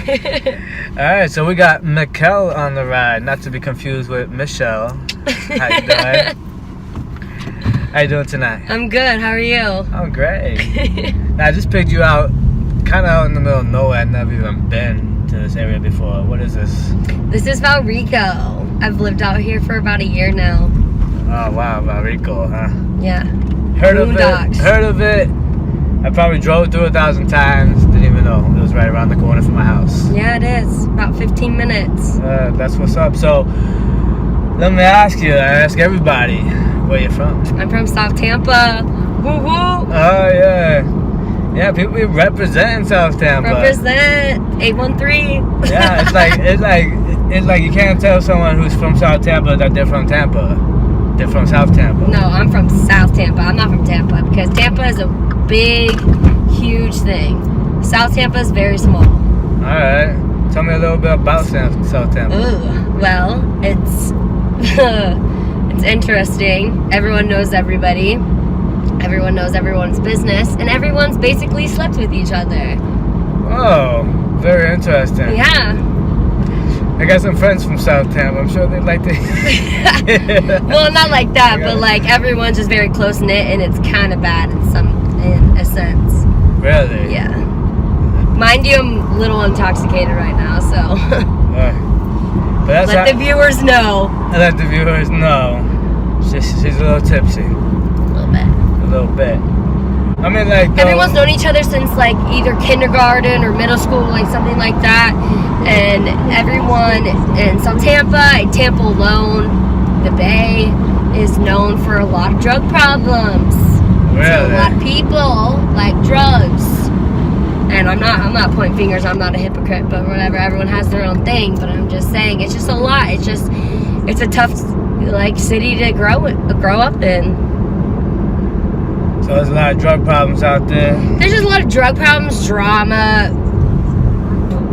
Alright, so we got Mickelle on the ride, not to be confused with Michelle. How you doing? How you doing tonight? I'm good. How are you? I'm great. Now, I just picked you out, kind of out in the middle of nowhere. I've never even been to this area before. What is this? This is Valrico. I've lived out here for about a year now. Oh, wow, Valrico, huh? Yeah. Heard Boondocks. of it. I probably drove through 1,000 times. Didn't even know it was right around the corner from my house. Yeah, it is. About 15 minutes. That's what's up. So, let me ask you. I ask everybody, where you from? I'm from South Tampa. Woo woo. Oh yeah. Yeah, people be representing South Tampa. Represent 813. Yeah, it's like you can't tell someone who's from South Tampa that they're from Tampa. They're from South Tampa. No, I'm from South Tampa. I'm not from Tampa because Tampa is a big, huge thing. South Tampa is very small. All right. Tell me a little bit about South Tampa. Ooh, well, it's it's interesting. Everyone knows everybody. Everyone knows everyone's business, and everyone's basically slept with each other. Oh, very interesting. Yeah. I got some friends from South Tampa. I'm sure they'd like to. Well, not like that, but like everyone's just very close knit, and it's kind of bad in a sense. Really? Yeah. Mind you, I'm a little intoxicated right now, so But that's let the viewers know. Let the viewers know. She's a little tipsy. A little bit. I mean, like everyone's known each other since like either kindergarten or middle school, like something like that. And everyone in South Tampa, Tampa alone, the Bay, is known for a lot of drug problems. Really? So a lot of people like drugs. And I'm not pointing fingers. I'm not a hypocrite, but whatever. Everyone has their own thing. But I'm just saying, it's just a lot. It's a tough like city to grow up in. So there's a lot of drug problems out there. There's just a lot of drug problems, drama,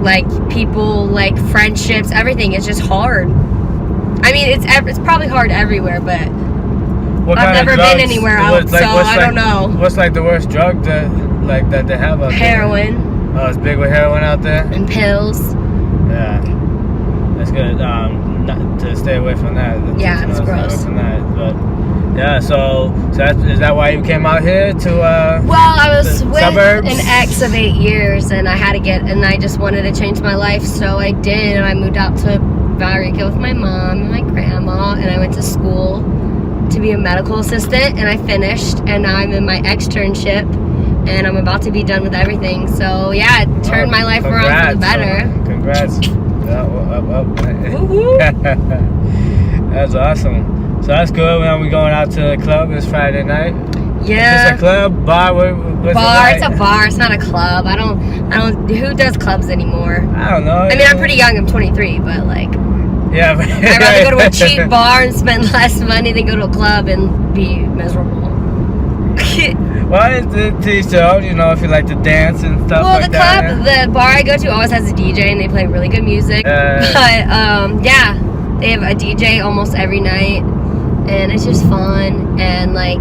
like people, like friendships, everything. It's just hard. I mean, it's probably hard everywhere, but I've never been anywhere else, so I don't know. What's like the worst drug that they have out there? Heroin. Oh, it's big with heroin out there? And pills. Yeah. That's good. Not to stay away from that. Yeah, it's gross. Stay away from that. But yeah, so is that why you came out here to well, I was with suburbs? An ex of 8 years, and I just wanted to change my life, so I did, and I moved out to Valrico with my mom and my grandma, and I went to school to be a medical assistant, and I finished, and now I'm in my externship, and I'm about to be done with everything. So yeah, it turned my life around for the better. Congrats. That's awesome. So that's good. Now we're going out to the club. It's Friday night. Yeah. Is this a club? Bar? Bar. It's a bar. It's not a club. I don't. Who does clubs anymore? I don't know. I mean, I'm pretty young. I'm 23, but like. Yeah. But I'd rather go to a cheap bar and spend less money than go to a club and be miserable. Well, it's each their own, if you like to dance and stuff like that. Well, the bar I go to always has a DJ, and they play really good music. But yeah, they have a DJ almost every night, and it's just fun. And like,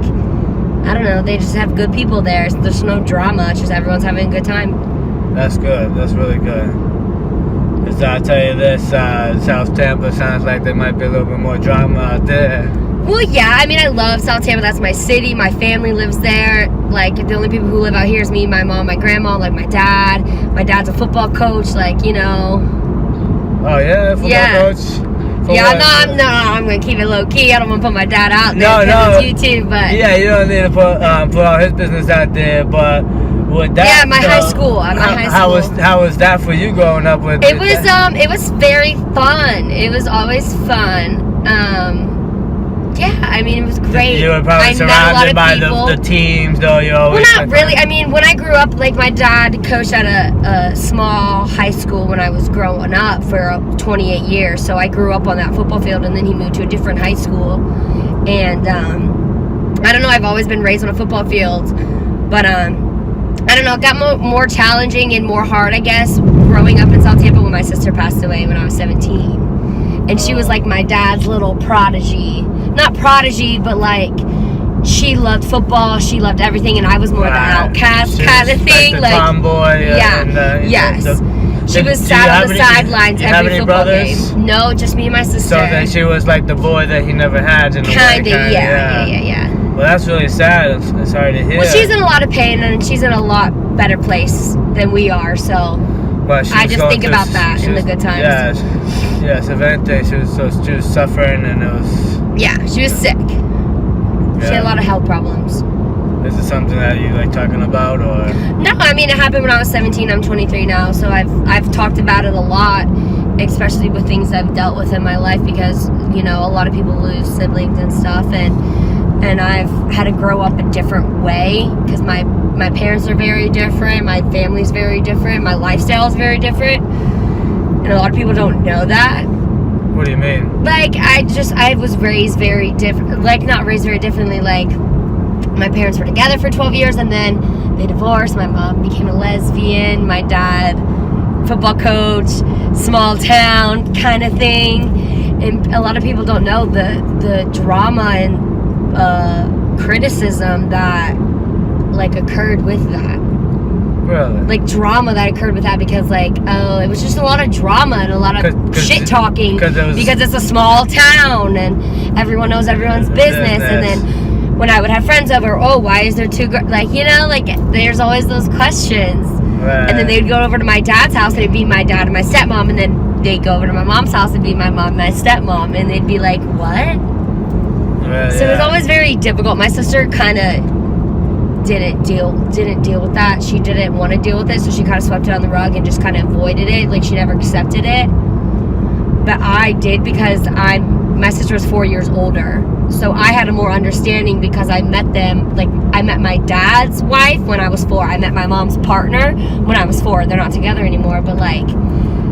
I don't know, they just have good people there. There's no drama. It's just everyone's having a good time. That's good. That's really good. Because I'll tell you this, South Tampa sounds like there might be a little bit more drama out there. Well, yeah, I mean, I love South Tampa. That's my city. My family lives there. Like, the only people who live out here is me, my mom, my grandma, like my dad. My dad's a football coach, like, Oh, yeah? Football coach? I'm going to keep it low-key. I don't want to put my dad out there because it's YouTube, but... Yeah, you don't need to put all his business out there, but with that... Yeah, my high school. How was that for you growing up with... It was very fun. It was always fun. Yeah, I mean, it was great. You were probably surrounded by the teams, though. Well, not really. I mean, when I grew up, like, my dad coached at a small high school when I was growing up for 28 years. So I grew up on that football field, and then he moved to a different high school. And I don't know. I've always been raised on a football field. But I don't know. It got more challenging and more hard, I guess, growing up in South Tampa when my sister passed away when I was 17. And she was like my dad's little prodigy. Not prodigy, but like she loved football. She loved everything, and I was more the outcast kind of thing. Like the tomboy. Yeah. Yes. She was Do you sat on have the any- sidelines you have every any football brothers? game. No, just me and my sister. So then she was like the boy that he never had in a way. Kinda, yeah. Well, that's really sad. I'm sorry to hear. Well, she's in a lot of pain, and she's in a lot better place than we are, so Well, she I was just going think through- about that she in the was- good times. Yes, eventually she was suffering, and it was. Yeah, she was sick. She had a lot of health problems. Is it something that you like talking about, or? No, I mean, it happened when I was 17. I'm 23 now, so I've talked about it a lot, especially with things I've dealt with in my life, because a lot of people lose siblings and stuff, and I've had to grow up a different way because my parents are very different, my family's very different, my lifestyle is very different, and a lot of people don't know that. What do you mean? Like, I was raised very different, like, not raised very differently, like, my parents were together for 12 years, and then they divorced. My mom became a lesbian, my dad, football coach, small town kind of thing, and a lot of people don't know the drama and criticism that, like, occurred with that. Really? Like, drama that occurred with that, because, like, it was just a lot of drama and a lot of shit talking, because it's a small town and everyone knows everyone's business. And then when I would have friends over, why is there two girls? Like, there's always those questions. Right. And then they'd go over to my dad's house, and it'd be my dad and my stepmom, and then they'd go over to my mom's house and be my mom and my stepmom, and they'd be like, what? Right, So it was always very difficult. My sister kind of didn't deal with that. She didn't want to deal with it, so she kind of swept it on the rug and just kind of avoided it. Like, she never accepted it. But I did, because my sister was 4 years older, so I had a more understanding, because I met them. Like, I met my dad's wife when I was 4. I met my mom's partner when I was 4. They're not together anymore, but, like,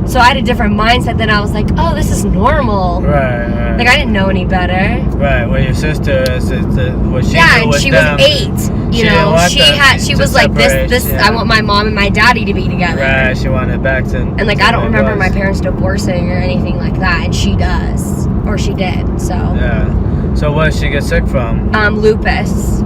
so I had a different mindset. Then I was like, this is normal. Right. Like, I didn't know any better. Right. Well, your sister was she? Yeah, and she was 8. She was like, this. Yeah. I want my mom and my daddy to be together. Right. She wanted back to. And, like, I don't remember my parents divorcing or anything like that, and she does, or she did. So. Yeah. So what did she get sick from? Lupus.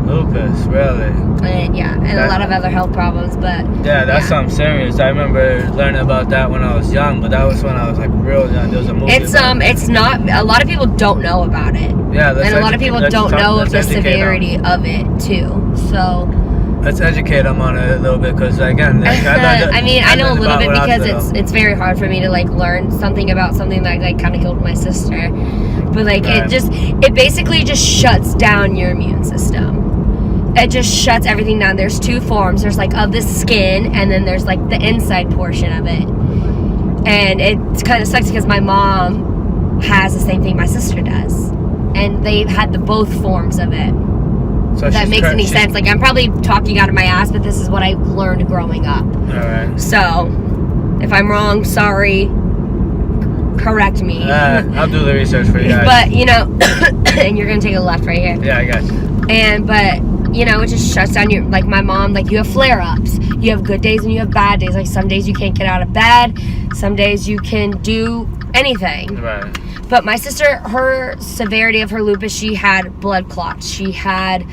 Lupus, really? And a lot of other health problems, but. Yeah, that's something serious. I remember learning about that when I was young, but that was when I was like real young. There was a movie. It's not. A lot of people don't know about it. Yeah, and a lot of people don't know of the severity of it too. So. Let's educate them on it a little bit, because again, I know a little bit, because it's very hard for me to, like, learn something about something that, like, kind of killed my sister. But, like, it basically just shuts down your immune system. It just shuts everything down. There's 2 forms. There's, like, of the skin, and then there's, like, the inside portion of it. And it kind of sucks, because my mom has the same thing my sister does, and they've had both forms of it. So if that makes any sense. Like, I'm probably talking out of my ass, but this is what I learned growing up. Alright. So, if I'm wrong, sorry. Correct me. I'll do the research for you guys. But, and you're going to take a left right here. Yeah, I got you. But, it just shuts down your, like, my mom, like, you have flare-ups. You have good days and you have bad days. Like, some days you can't get out of bed. Some days you can do anything. Right. But my sister, her severity of her lupus, she had blood clots. She had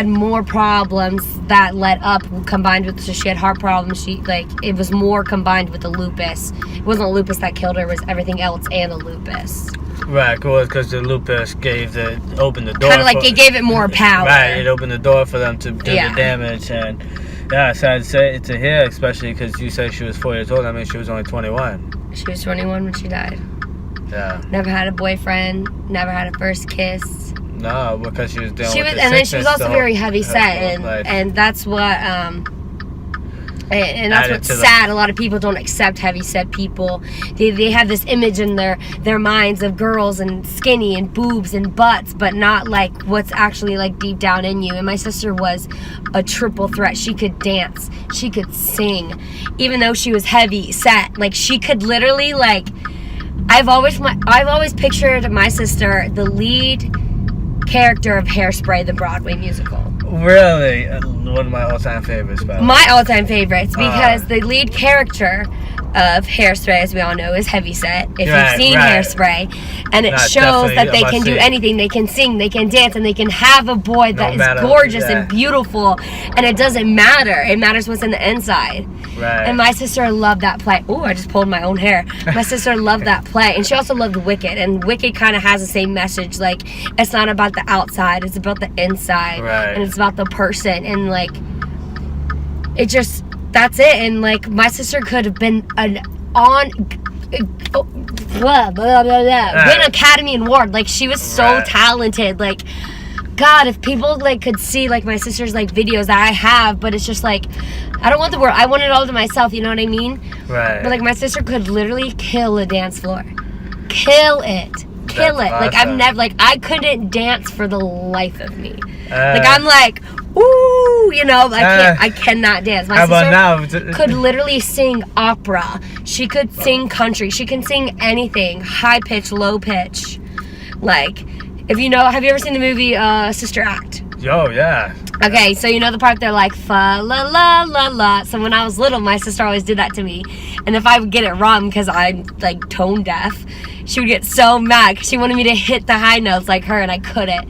more problems that led up, combined with, so she had heart problems. It was more combined with the lupus. It wasn't lupus that killed her, it was everything else and the lupus. Right, cool, because the lupus opened the door. Kind of like it gave it more power. Right, it opened the door for them to do the damage, and sad to hear, especially because you said she was 4 years old. I mean, she was only 21. She was 21 when she died. Yeah. Never had a boyfriend. Never had a first kiss. No, because she was dealing with the sickness. And then she was also very heavy set, and that's what and that's what's sad. A lot of people don't accept heavy set people. They have this image in their minds of girls and skinny and boobs and butts, but not like what's actually like deep down in you. And my sister was a triple threat. She could dance, she could sing, even though she was heavy set. Like, she could literally, like, I've always pictured my sister the lead character of Hairspray, the Broadway musical. Really? One of my all-time favorites, by the way. My all-time favorites, because the lead character of Hairspray, as we all know, is Heavyset. If you've seen Hairspray, and it shows that they can do anything. They can sing, they can dance, and they can have a boy that is gorgeous and beautiful, and it doesn't matter. It matters what's in the inside. Right. And my sister loved that play. Oh, I just pulled my own hair. My sister loved that play, and she also loved Wicked. And Wicked kind of has the same message. Like, it's not about the outside; it's about the inside, and it's about the person. And like, it just that's it. And like, my sister could have been win Academy Award. Like, she was so talented. Like, God, if people like could see like my sister's like videos that I have, but it's just like, I don't want the world. I want it all to myself. You know what I mean? Right. But like, my sister could literally kill a dance floor, kill it. Like, I've never, like, I couldn't dance for the life of me. Like, I'm like, ooh, you know, I cannot dance. My sister could literally sing opera. She could sing country. She can sing anything, high pitch, low pitch. Like, if you know, have you ever seen the movie Sister Act? Oh, yeah. Okay, so you know the part they're like, fa la la la la. So when I was little, my sister always did that to me. And if I would get it wrong, because I'm like tone deaf, she would get so mad, because she wanted me to hit the high notes like her, and I couldn't.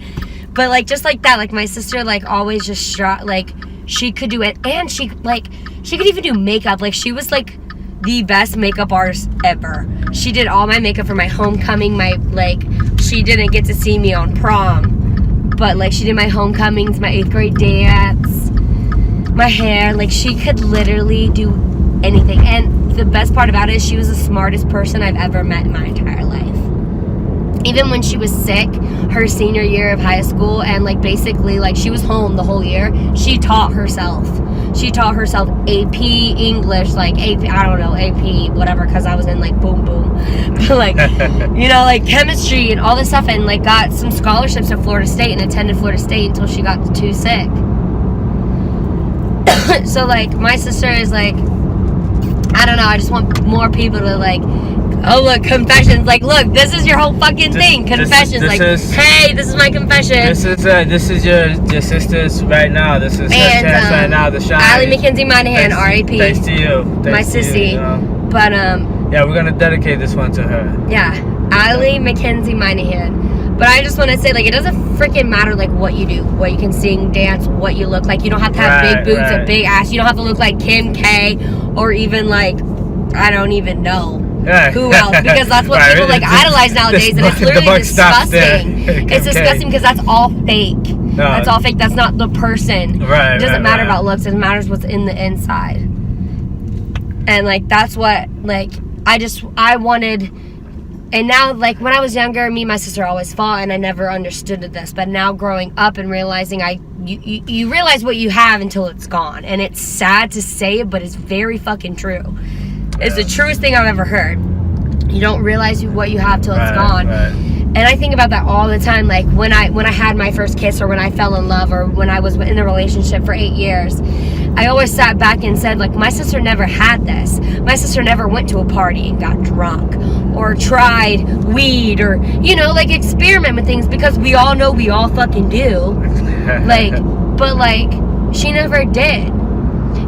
But like, just like that, like my sister like always just like, she could do it. And she could even do makeup. Like, she was like the best makeup artist ever. She did all my makeup for my homecoming. She didn't get to see me on prom, but like, she did my homecomings, my 8th grade dance, my hair. Like, she could literally do anything. And the best part about it is she was the smartest person I've ever met in my entire life. Even when she was sick her senior year of high school, and like basically like she was home the whole year, she taught herself AP English, like AP, I don't know, AP whatever, because I was in like boom but like, you know, like chemistry and all this stuff, and like got some scholarships at Florida State and attended Florida State until she got too sick. So like, my sister is like, I don't know, I just want more people to like, oh look, confessions, like, look, this is your whole fucking thing. Confessions, hey, this is my confession. This is your sister's right now. This is her chance right now to shine. Allie Mackenzie Monahan, R.I.P. Thanks to you. My sissy. You know? But yeah, we're gonna dedicate this one to her. Yeah, Allie Mackenzie Monahan. But I just want to say, like, it doesn't freaking matter, like, what you do, what you can sing, dance, what you look like. You don't have to have big boobs and big ass. You don't have to look like Kim K, or even like, I don't even know. Who else? Because that's what people like idolize nowadays, and it's literally disgusting. It's disgusting because that's all fake. No, that's all fake. That's not the person. It doesn't matter about looks. It matters what's in the inside. And like, that's what like I wanted. And now, like, when I was younger, me and my sister always fought, and I never understood this. But now, growing up and realizing, you realize what you have until it's gone, and it's sad to say it, but it's very fucking true. It's the truest thing I've ever heard. You don't realize what you have till it's gone. And I think about that all the time. Like, when I had my first kiss, or when I fell in love, or when I was in a relationship for 8 years, I always sat back and said, like, my sister never had this. My sister never went to a party and got drunk, or tried weed, or, you know, like, experiment with things, because we all know we all fucking do. Like, but like, she never did.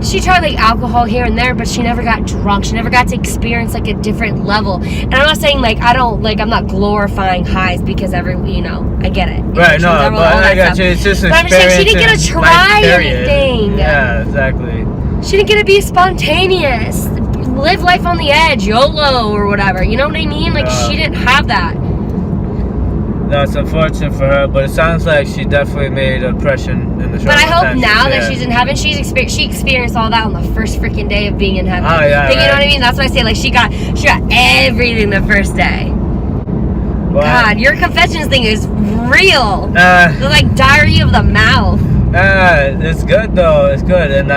She tried like alcohol here and there, but she never got drunk. She never got to experience like a different level. And I'm not saying like, I'm not glorifying highs, because you know, I get it. Right, no, but I got you. It's just an experience. But I'm just saying, she didn't get to try anything. Yeah, exactly. She didn't get to be spontaneous, live life on the edge, YOLO or whatever. You know what I mean? Like, she didn't have that. No, it's unfortunate for her, but it sounds like she definitely made an impression in the show. But I hope now that she's in heaven, she experienced all that on the first freaking day of being in heaven. Oh yeah, you know what I mean? That's what I say. Like, she got everything the first day. What? God, your confessions thing is real. It's like diary of the mouth. It's good though. It's good, and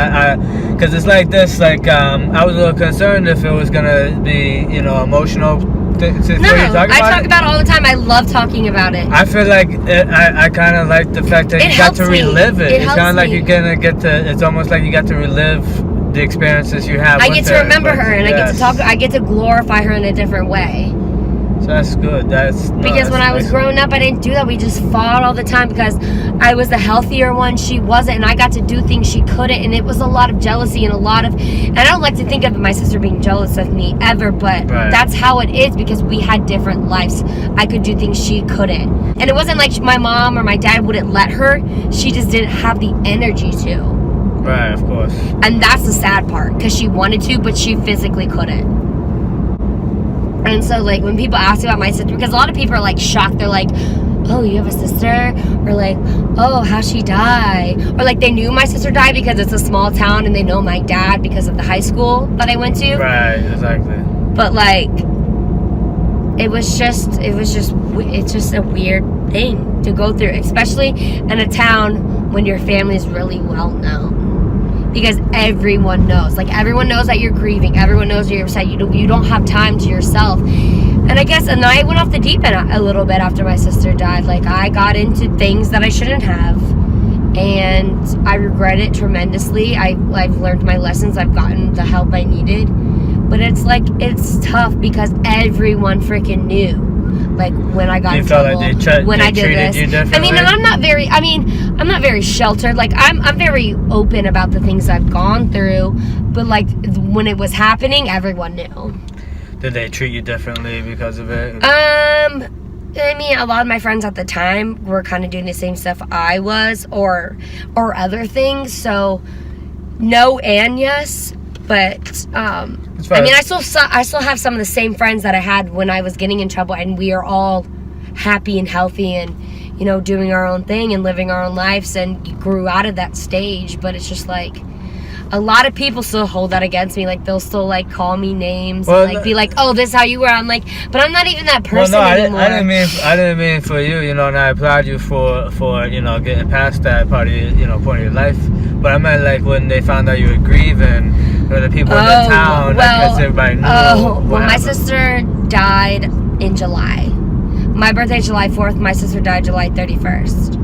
because it's like this. Like, I was a little concerned if it was gonna be, you know, emotional. No, I talk about it all the time. I love talking about it. I feel like I kind of like the fact that you got to relive it. It's kind of like you're gonna get to. It's almost like you got to relive the experiences you have. I get to remember her, and I get to talk. I get to glorify her in a different way. So that's good. Because when I was growing up, I didn't do that. We just fought all the time because I was the healthier one. She wasn't, and I got to do things she couldn't, and it was a lot of jealousy and and I don't like to think of my sister being jealous of me ever, but that's how it is because we had different lives. I could do things she couldn't, and it wasn't like my mom or my dad wouldn't let her. She just didn't have the energy to. Right, of course. And that's the sad part because she wanted to, but she physically couldn't. And so, like, when people ask about my sister, because a lot of people are, like, shocked. They're like, oh, you have a sister? Or, like, oh, how'd she die? Or, like, they knew my sister died because it's a small town and they know my dad because of the high school that I went to. Right, exactly. But, like, it's just a weird thing to go through, especially in a town when your family is really well known. Because everyone knows. Like, everyone knows that you're grieving. Everyone knows you're upset. You don't have time to yourself. And I went off the deep end a little bit after my sister died. Like, I got into things that I shouldn't have. And I regret it tremendously. I've learned my lessons. I've gotten the help I needed. But it's tough because everyone freaking knew. Like, when I got in trouble, when I did this. I mean, and I'm not very sheltered. Like, I'm very open about the things I've gone through. But, like, when it was happening, everyone knew. Did they treat you differently because of it? I mean, a lot of my friends at the time were kind of doing the same stuff I was, or other things. So, no and yes. But, I mean, I still have some of the same friends that I had when I was getting in trouble, and we are all happy and healthy and, you know, doing our own thing and living our own lives and grew out of that stage. But it's just like, a lot of people still hold that against me. Like, they'll still, like, call me names and, like, be like, oh, this is how you were. I'm like, but I'm not even that person anymore. I didn't mean for you, you know, and I applaud you for you know, getting past that part of your, you know, point of your life. But I meant, like, when they found out you were grieving, or the people in the town, because everybody knew. Well, my sister died in July. My birthday's July 4th. My sister died July 31st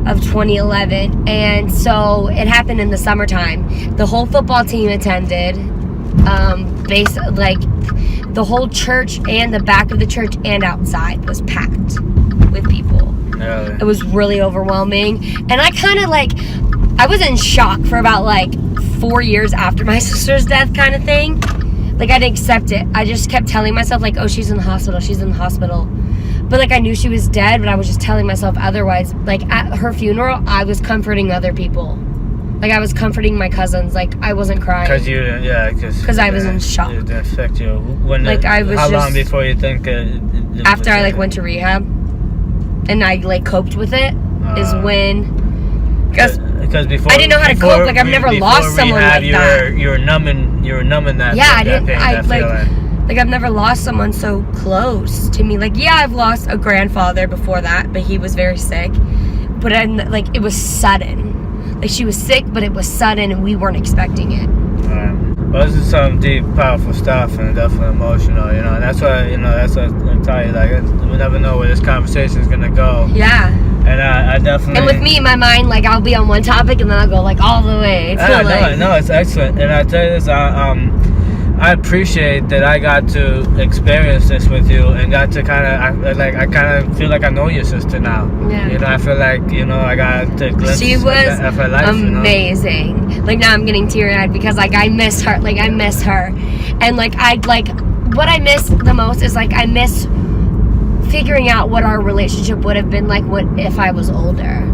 of 2011. And so it happened in the summertime. The whole football team attended. The whole church and the back of the church and outside was packed with people. Really? It was really overwhelming. And I kind of, like, I was in shock for about, like, 4 years after my sister's death, kind of thing. Like, I didn't accept it. I just kept telling myself, like, oh, she's in the hospital. But, like, I knew she was dead, but I was just telling myself otherwise. Like, at her funeral, I was comforting other people. Like, I was comforting my cousins. Like, I wasn't crying. Because I was in shock. It didn't affect you. How long before you think after I, like, went to rehab and I, like, coped with it is when... Because before I didn't know how to cope. Like, I've never lost someone like that. You were numbing that. Yeah, I didn't. That feeling. Like, I've never lost someone so close to me. Like, yeah, I've lost a grandfather before that, but he was very sick. But like, it was sudden. Like, she was sick, but it was sudden, and we weren't expecting it. Well, this is some deep, powerful stuff, and definitely emotional. You know, and that's what I tell you. Like, we never know where this conversation is gonna go. Yeah. And I definitely... And with me, in my mind, like, I'll be on one topic, and then I'll go, like, all the way. No, it's excellent. And I tell you this, I appreciate that I got to experience this with you and got to I kind of feel like I know your sister now. Yeah. You know, I feel like, you know, I got to glimpse she was of her life. Amazing. You know? Like, now I'm getting teary-eyed because, like, I miss her. Like, I miss her. And, like, what I miss the most is, like, I miss figuring out what our relationship would have been like if I was older.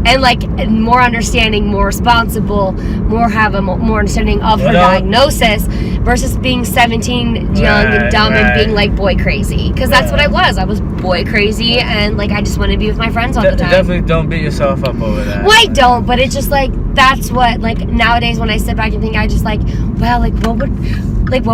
And, like, more understanding, more responsible, more understanding of her diagnosis versus being 17, young and dumb and being, like, boy crazy. Because that's what I was. I was boy crazy, and, like, I just wanted to be with my friends all the time. Definitely don't beat yourself up over that. Well, I don't, but it's just, like, that's what, like, nowadays when I sit back and think, I just, like, well, like, what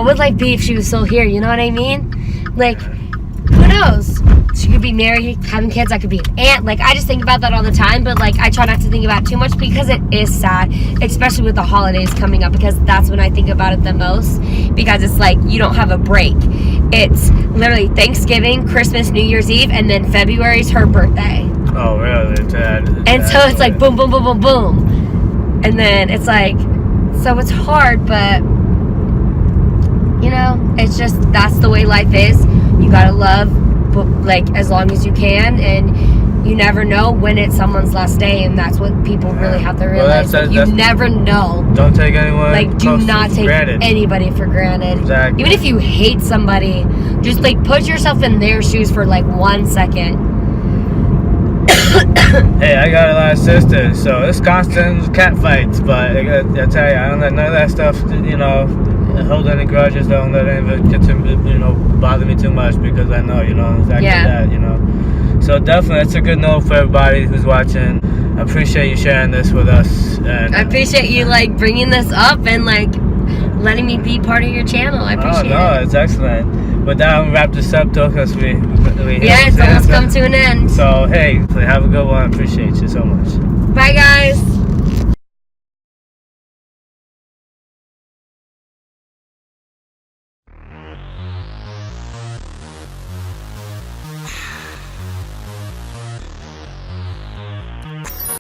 would life be if she was still here? You know what I mean? Like, who knows? She could be married, having kids. I could be an aunt. Like, I just think about that all the time. But, like, I try not to think about it too much because it is sad, especially with the holidays coming up, because that's when I think about it the most. Because it's like you don't have a break. It's literally Thanksgiving, Christmas, New Year's Eve, and then February's her birthday. Oh, really? And so it's like boom, boom, boom, boom, boom. And then it's like, so it's hard, but, you know, it's just, that's the way life is. You gotta love, like, as long as you can, and you never know when it's someone's last day, and that's what people really have to realize. Well, you never know. Don't take anyone. Like, do not take anybody for granted. Exactly. Even if you hate somebody, just like put yourself in their shoes for like 1 second. Hey, I got a lot of sisters, so it's constant cat fights. But I tell you, I don't let none of that stuff, hold any grudges. Don't let any of it get to, bother me too much, because I know, exactly that, So definitely, it's a good note for everybody who's watching. I appreciate you sharing this with us. And I appreciate you, like, bringing this up and, like, letting me be part of your channel. I appreciate it. No, it's excellent. With that, I'm going to wrap this up, though, because we it's almost come to an end. So, hey, have a good one. I appreciate you so much. Bye, guys.